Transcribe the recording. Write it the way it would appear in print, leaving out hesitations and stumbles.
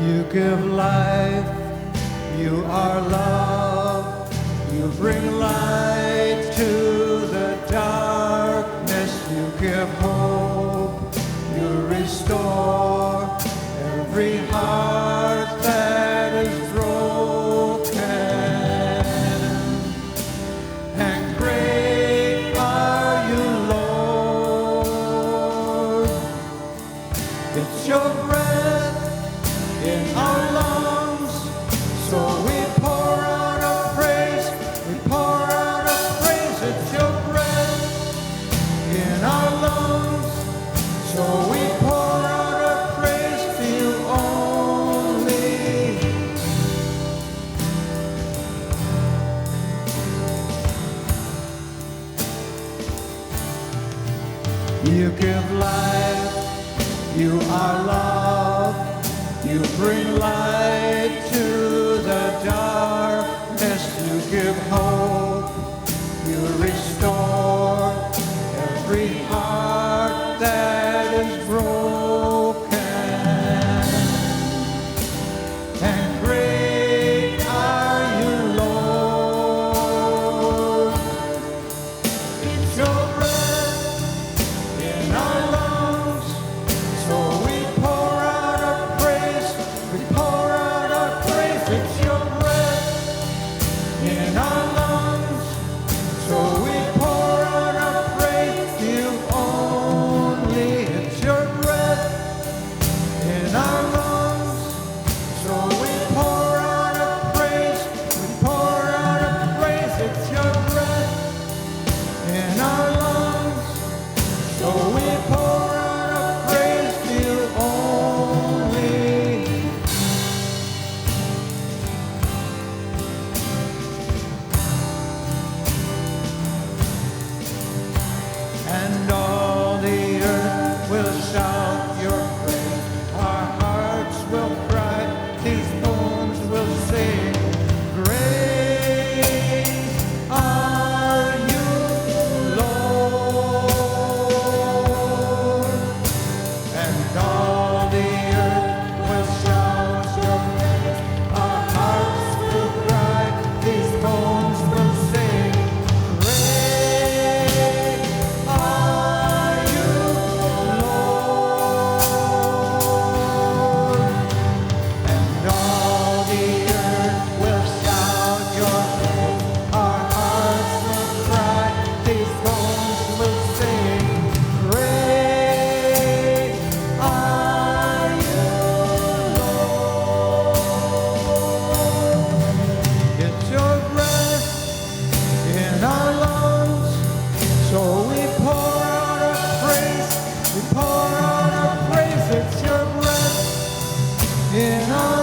You give life, you are love, you bring light to the darkness, you give hope, you restore every heart that is broken. And great are you, Lord. It's your breath in our lungs, so we pour out a praise, we pour out a praise. It's your breath in our lungs, so we pour out a praise to you only. You give life, you are love, you bring light to the darkness, you give hope, you restore every heart that is broken. And great are you, Lord. It's your breath in our lungs, so we pour out a praise, we pour out a praise. It's your breath in our lungs, so we pour out a praise to you only. It's your breath in our lungs, so we pour out a praise, we pour out a praise. It's your breath in our lungs, so we pour out a praise to you only. And all the earth will shout your praise. Our hearts will cry, these bones will sing. Great are you, Lord. And all the earth will shout your praise. Our hearts will cry, these bones will sing. Great are you, Lord. And all the earth will shout your praise. Our hearts will cry, these bones will sing. Great are you, Lord. It's your breath in our lungs, so we pour out a praise, we pour out a praise. It's your breath in our